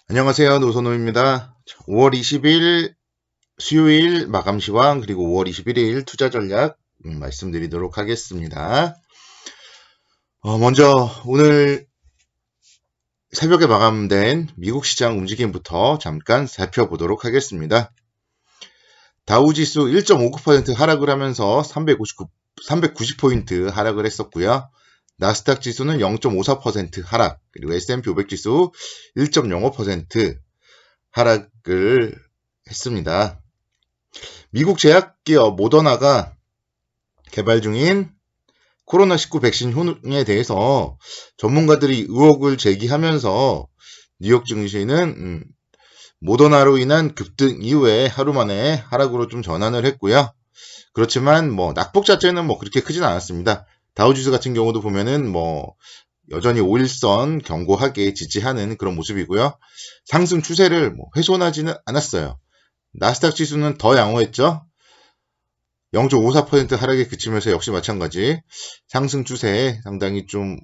안녕하세요. 노선호입니다. 5월 20일 수요일 마감 시황 그리고 5월 21일 투자 전략 말씀드리도록 하겠습니다. 먼저 오늘 새벽에 마감된 미국 시장 움직임부터 잠깐 살펴보도록 하겠습니다. 다우지수 1.59% 하락을 하면서 390포인트 하락을 했었고요. 나스닥 지수는 0.54% 하락, 그리고 S&P 500 지수 1.05% 하락을 했습니다. 미국 제약기업 모더나가 개발 중인 코로나19 백신 효능에 대해서 전문가들이 의혹을 제기하면서 뉴욕 증시는 모더나로 인한 급등 이후에 하루 만에 하락으로 좀 전환을 했고요. 그렇지만 낙폭 자체는 그렇게 크진 않았습니다. 다우지수 같은 경우도 보면은 여전히 5일선 견고하게 지지하는 그런 모습이고요. 상승 추세를 훼손하지는 않았어요. 나스닥 지수는 더 양호했죠. 0.54% 하락에 그치면서 역시 마찬가지 상승 추세에 상당히 좀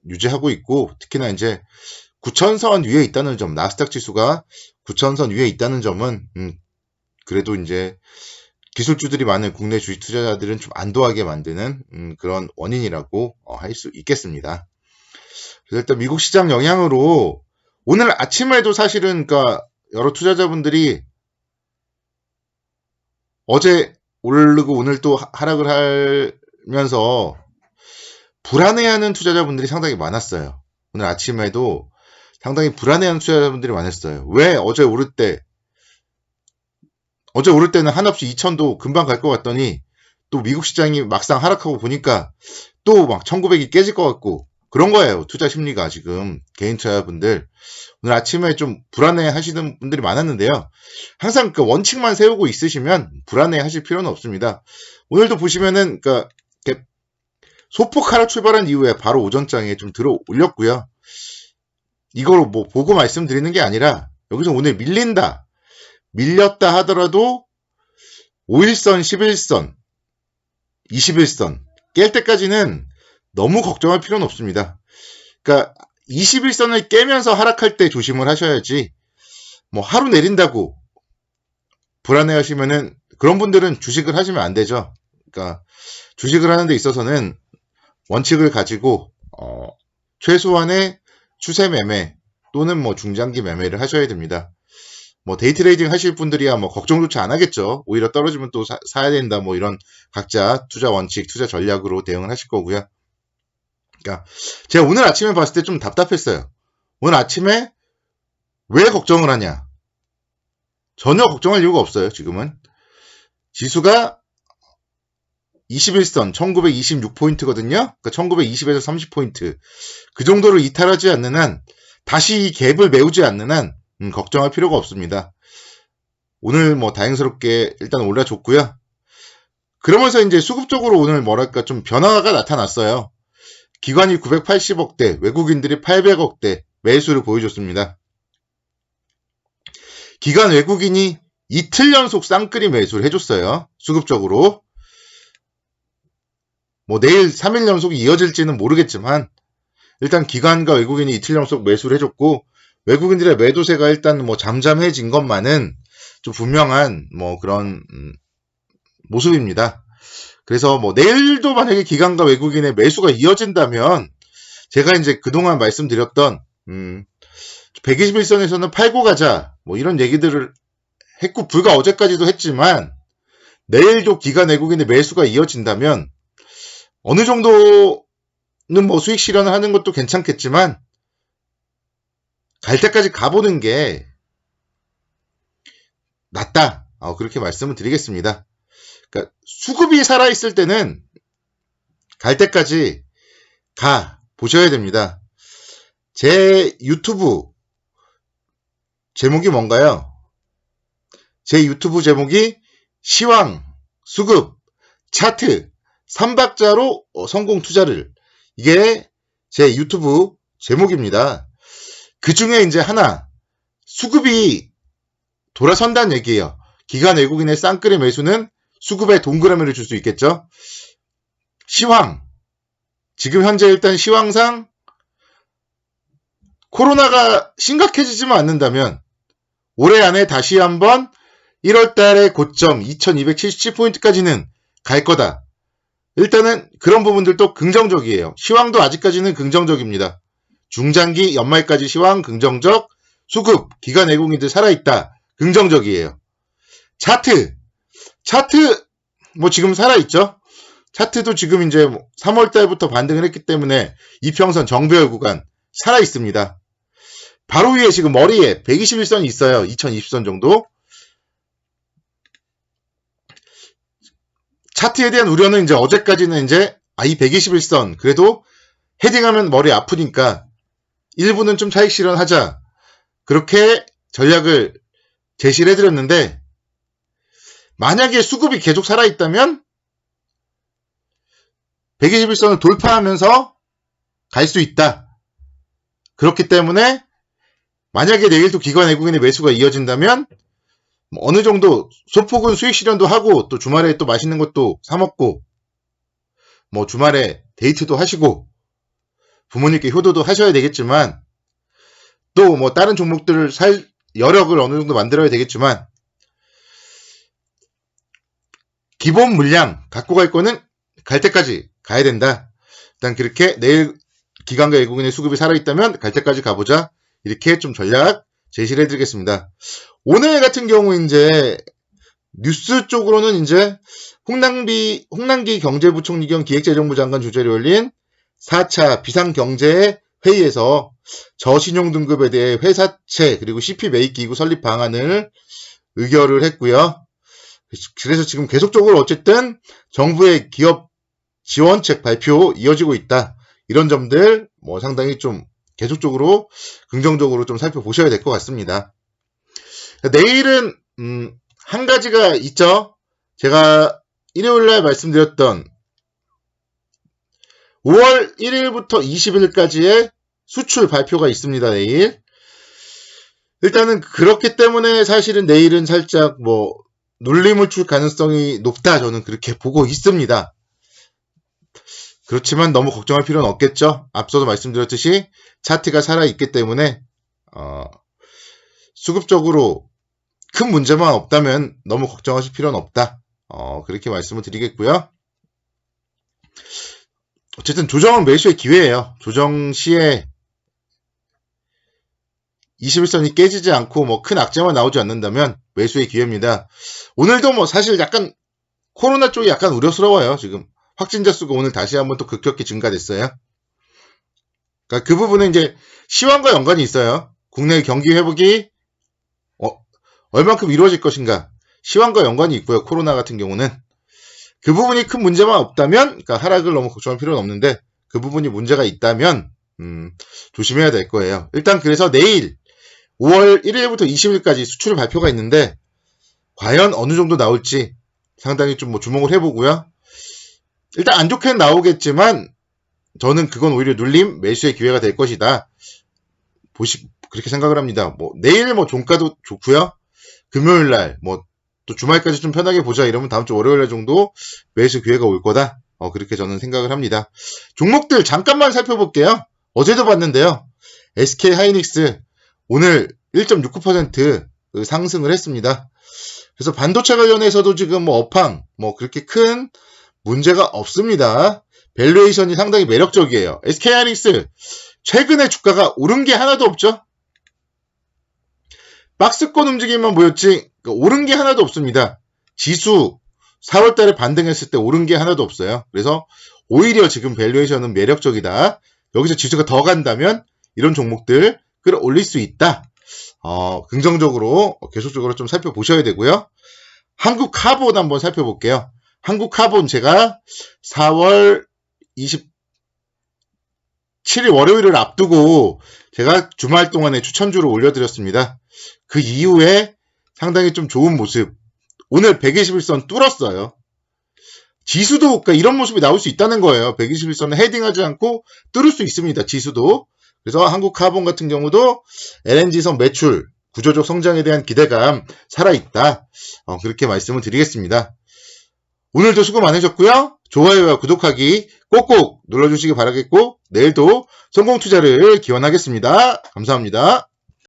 유지하고 있고, 특히나 이제 9,000선 위에 있다는 점, 나스닥 지수가 9,000선 위에 있다는 점은 그래도 이제 기술주들이 많은 국내 주식 투자자들은 좀 안도하게 만드는 그런 원인이라고 할 수 있겠습니다. 그래서 일단 미국 시장 영향으로 오늘 아침에도 사실은 여러 투자자분들이 어제 오르고 오늘 또 하락을 하면서 불안해하는 투자자분들이 상당히 많았어요. 오늘 아침에도 상당히 불안해하는 투자자분들이 많았어요. 왜 어제 오를 때는 한없이 2,000도 금방 갈 것 같더니 또 미국 시장이 막상 하락하고 보니까 또 막 1,900이 깨질 것 같고 그런 거예요. 투자 심리가 지금 개인 투자자분들 오늘 아침에 좀 불안해 하시는 분들이 많았는데요. 항상 그 원칙만 세우고 있으시면 불안해 하실 필요는 없습니다. 오늘도 보시면은 소폭 하락 출발한 이후에 바로 오전장에 좀 들어 올렸고요. 이걸 보고 말씀드리는 게 아니라 여기서 오늘 밀렸다 하더라도 5일선, 11선, 21선 깰 때까지는 너무 걱정할 필요는 없습니다. 그러니까 21선을 깨면서 하락할 때 조심을 하셔야지 하루 내린다고 불안해 하시면은 그런 분들은 주식을 하시면 안 되죠. 그러니까 주식을 하는 데 있어서는 원칙을 가지고 최소한의 추세 매매 또는 중장기 매매를 하셔야 됩니다. 데이 트레이딩 하실 분들이야 걱정조차 안 하겠죠. 오히려 떨어지면 또 사야 된다 이런 각자 투자 원칙, 투자 전략으로 대응을 하실 거고요. 그러니까 제가 오늘 아침에 봤을 때 좀 답답했어요. 오늘 아침에 왜 걱정을 하냐? 전혀 걱정할 이유가 없어요. 지금은 지수가 21선 1926포인트거든요. 그러니까 1920에서 30포인트 그 정도를 이탈하지 않는 한, 다시 이 갭을 메우지 않는 한 걱정할 필요가 없습니다. 오늘 다행스럽게 일단 올라줬고요. 그러면서 이제 수급적으로 오늘 좀 변화가 나타났어요. 기관이 980억대, 외국인들이 800억대 매수를 보여줬습니다. 기관 외국인이 이틀 연속 쌍끌이 매수를 해줬어요. 수급적으로. 내일 3일 연속이 이어질지는 모르겠지만 일단 기관과 외국인이 이틀 연속 매수를 해줬고, 외국인들의 매도세가 일단 잠잠해진 것만은 좀 분명한 그런 모습입니다. 그래서 내일도 만약에 기관과 외국인의 매수가 이어진다면 제가 이제 그동안 말씀드렸던 121선에서는 팔고 가자 이런 얘기들을 했고, 불과 어제까지도 했지만 내일도 기관 외국인의 매수가 이어진다면 어느 정도는 수익 실현을 하는 것도 괜찮겠지만 갈 때까지 가보는 게 낫다. 그렇게 말씀을 드리겠습니다. 그러니까 수급이 살아있을 때는 갈 때까지 보셔야 됩니다. 제 유튜브 제목이 뭔가요? 제 유튜브 제목이 시황, 수급, 차트, 3박자로 성공 투자를, 이게 제 유튜브 제목입니다. 그 중에 이제 하나, 수급이 돌아선다는 얘기예요. 기관 외국인의 쌍끌이 매수는 수급에 동그라미를 줄 수 있겠죠. 시황, 지금 현재 일단 시황상 코로나가 심각해지지만 않는다면 올해 안에 다시 한번 1월 달의 고점 2277포인트까지는 갈 거다. 일단은 그런 부분들도 긍정적이에요. 시황도 아직까지는 긍정적입니다. 중장기 연말까지 시황 긍정적, 수급, 기관 외국인들 살아있다. 긍정적이에요. 차트 뭐 지금 살아있죠? 차트도 지금 이제 3월 달부터 반등을 했기 때문에 이평선 정배열 구간 살아있습니다. 바로 위에 지금 머리에 121선이 있어요. 2020선 정도. 차트에 대한 우려는 이제 어제까지는 이제 이 121선 그래도 헤딩하면 머리 아프니까 일부는 좀 차익 실현하자. 그렇게 전략을 제시를 해드렸는데 만약에 수급이 계속 살아있다면 121선을 돌파하면서 갈 수 있다. 그렇기 때문에 만약에 내일도 기관 외국인의 매수가 이어진다면 어느 정도 소폭은 수익 실현도 하고 또 주말에 또 맛있는 것도 사 먹고 뭐 주말에 데이트도 하시고 부모님께 효도도 하셔야 되겠지만 또 뭐 다른 종목들을 살 여력을 어느 정도 만들어야 되겠지만 기본 물량 갖고 갈 거는 갈 때까지 가야 된다. 일단 그렇게 내일 기관과 외국인의 수급이 살아있다면 갈 때까지 가보자. 이렇게 좀 전략 제시를 해드리겠습니다. 오늘 같은 경우 이제 뉴스 쪽으로는 이제 홍남기 경제부총리 겸 기획재정부 장관 주재로 열린 4차 비상경제회의에서 저신용 등급에 대해 회사채 그리고 CP 매입 기구 설립 방안을 의결을 했고요. 그래서 지금 계속적으로 어쨌든 정부의 기업 지원책 발표 이어지고 있다. 이런 점들 뭐 상당히 좀 계속적으로 긍정적으로 좀 살펴보셔야 될 것 같습니다. 내일은 한 가지가 있죠. 제가 일요일날 말씀드렸던 5월 1일부터 20일까지의 수출 발표가 있습니다. 내일. 일단은 그렇기 때문에 사실은 내일은 살짝 뭐 눌림을 가능성이 높다. 저는 그렇게 보고 있습니다. 그렇지만 너무 걱정할 필요는 없겠죠. 앞서도 말씀드렸듯이 차트가 살아있기 때문에 수급적으로 큰 문제만 없다면 너무 걱정하실 필요는 없다. 그렇게 말씀을 드리겠고요. 어쨌든 조정은 매수의 기회예요. 조정 시에 21선이 깨지지 않고 뭐 큰 악재만 나오지 않는다면 매수의 기회입니다. 오늘도 뭐 사실 약간 코로나 쪽이 약간 우려스러워요. 지금 확진자 수가 오늘 다시 한번 또 급격히 증가됐어요. 그러니까 그 부분은 이제 시황과 연관이 있어요. 국내 경기 회복이 얼만큼 이루어질 것인가 시황과 연관이 있고요. 코로나 같은 경우는 그 부분이 큰 문제만 없다면 그러니까 하락을 너무 걱정할 필요는 없는데 그 부분이 문제가 있다면 조심해야 될 거예요. 일단 그래서 내일 5월 1일부터 20일까지 수출 발표가 있는데 과연 어느 정도 나올지 상당히 좀 뭐 주목을 해보고요. 일단 안 좋게는 나오겠지만 저는 그건 오히려 눌림 매수의 기회가 될 것이다. 그렇게 생각을 합니다. 뭐 내일 뭐 종가도 좋고요. 금요일 날 뭐 또 주말까지 좀 편하게 보자 이러면 다음 주 월요일 날 정도 매수 기회가 올 거다. 그렇게 저는 생각을 합니다. 종목들 잠깐만 살펴볼게요. 어제도 봤는데요. SK 하이닉스 오늘 1.69% 상승을 했습니다. 그래서 반도체 관련해서도 지금 뭐 업황 뭐 그렇게 큰 문제가 없습니다. 밸류에이션이 상당히 매력적이에요. SK 하이닉스 최근에 주가가 오른 게 하나도 없죠. 박스권 움직임만 보였지 오른 게 하나도 없습니다. 지수 4월 달에 반등했을 때 오른 게 하나도 없어요. 그래서 오히려 지금 밸류에이션은 매력적이다. 여기서 지수가 더 간다면 이런 종목들 끌어올릴 수 있다. 긍정적으로 계속적으로 좀 살펴보셔야 되고요. 한국카본 한번 살펴볼게요. 한국카본 제가 4월 27일 월요일을 앞두고 제가 주말 동안에 추천주를 올려드렸습니다. 그 이후에 상당히 좀 좋은 모습. 오늘 121선 뚫었어요. 지수도 그러니까 이런 모습이 나올 수 있다는 거예요. 121선을 헤딩하지 않고 뚫을 수 있습니다. 지수도. 그래서 한국카본 같은 경우도 LNG선 매출, 구조적 성장에 대한 기대감 살아있다. 그렇게 말씀을 드리겠습니다. 오늘도 수고 많으셨고요. 좋아요와 구독하기 꼭꼭 눌러주시기 바라겠고 내일도 성공투자를 기원하겠습니다. 감사합니다.